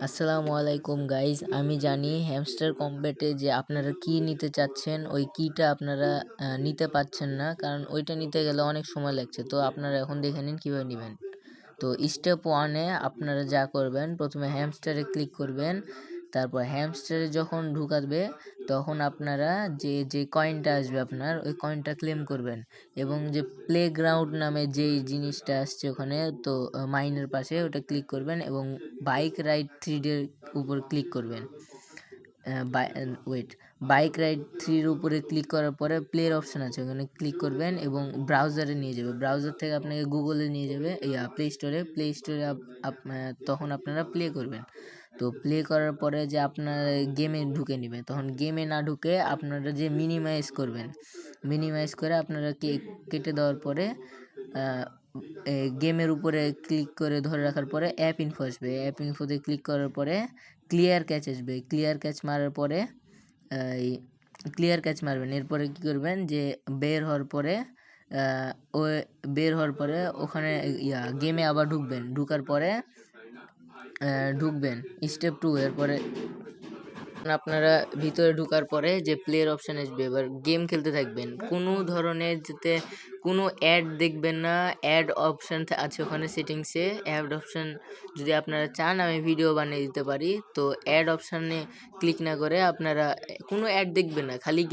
আসসালামু আলাইকুম গাইজ, আমি জানি হ্যামস্টার কম্বেটে যে আপনারা কি নিতে চাচ্ছেন ওই কিটা আপনারা নিতে পাচ্ছেন না, কারণ ওইটা নিতে গেলে অনেক সময় লাগছে। তো আপনারা এখন দেখে নিন কীভাবে নেবেন। তো স্টেপ 1-এ আপনারা যা করবেন, প্রথমে হ্যামস্টারে ক্লিক করবেন। তারপর হ্যামস্টারে যখন ঢুকাবে তখন আপনারা যে কয়েনটা আসবে আপনার ওই কয়েনটা ক্লেম করবেন, এবং যে প্লেগ্রাউন্ড নামে যেই জিনিসটা আসছে ওখানে, তো মাইনের পাশে ওটা ক্লিক করবেন এবং বাইক রাইড 3-এর উপর ক্লিক করবেন। বাইক রাইড 3-এর উপরে ক্লিক করার পরে প্লের অপশান আছে, ওখানে ক্লিক করবেন এবং ব্রাউজারে নিয়ে যাবে। ব্রাউজার থেকে আপনাকে গুগলে নিয়ে যাবে, প্লে স্টোরে তখন আপনারা প্লে করবেন। তো প্লে করার পরে যে আপনার গেমে ঢুকে নেবে, তখন গেমে না ঢুকে আপনারা যে মিনিমাইজ করবেন, মিনিমাইজ করে আপনারা কেটে দেওয়ার পরে গেমের উপরে ক্লিক করে ধরে রাখার পরে অ্যাপ ইনফো আসবে। অ্যাপ ইনফোতে ক্লিক করার পরে ক্লিয়ার ক্যাচ আসবে। ক্লিয়ার ক্যাচ মারার পরে ক্লিয়ার ক্যাচ মারবেন। এরপরে কী করবেন, যে বের হওয়ার পরে ওখানে গেমে আবার ঢুকার পরে ঢুকবেন স্টেপ 2। এরপরে আপনারা ভিতরে ঢোকার পরে যে প্লেয়ার অপশান আসবে, এবার গেম খেলতে থাকবেন। কোনো ধরনের যাতে কোনো অ্যাড দেখবেন না। অ্যাড অপশান আছে ওখানে সেটিংসে। অ্যাড অপশান যদি আপনারা চান আমি ভিডিও বানিয়ে দিতে পারি। তো অ্যাড অপশানে ক্লিক না করে আপনারা কোনো অ্যাড দেখবেন না, খালি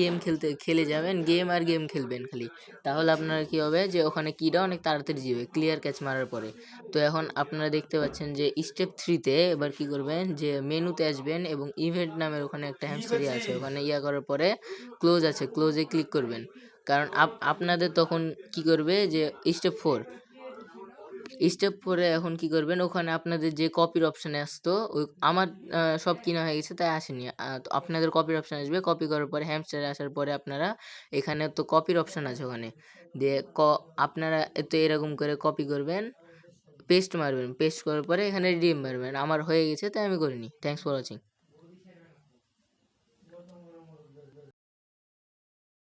খেলে যাবেন, গেম আর গেম খেলবেন খালি। তাহলে আপনারা কী হবে, যে ওখানে কিটা অনেক তাড়াতাড়ি যাবে ক্লিয়ার ক্যাচ মারার পরে। তো এখন আপনারা দেখতে পাচ্ছেন যে স্টেপ 3-তে এবার কী করবেন, যে মেনুতে আসবেন এবং ইভেন্ট নামের ওখানে একটা হ্যামস্টারি আছে, ওখানে করার পরে ক্লোজ আছে, ক্লোজে ক্লিক করবেন। কারণ আপনাদের তখন কি করবে, যে স্টেপ 4-এ এখন কি করবেন, ওখানে আপনাদের যে কপির অপশানে আসতো, ওই আমার সব কিনা হয়ে গেছে তাই আসেনি। তো আপনাদের কপির অপশান আসবে। কপি করার পরে হ্যামস্টারে আসার পরে আপনারা এখানে তো কপির অপশান আছে, ওখানে দিয়ে আপনারা তো এরকম করে কপি করবেন, পেস্ট মারবেন। পেস্ট করার পরে এখানে রিডিম মারবেন। আমার হয়ে গেছে তাই আমি করিনি। Thanks for watching.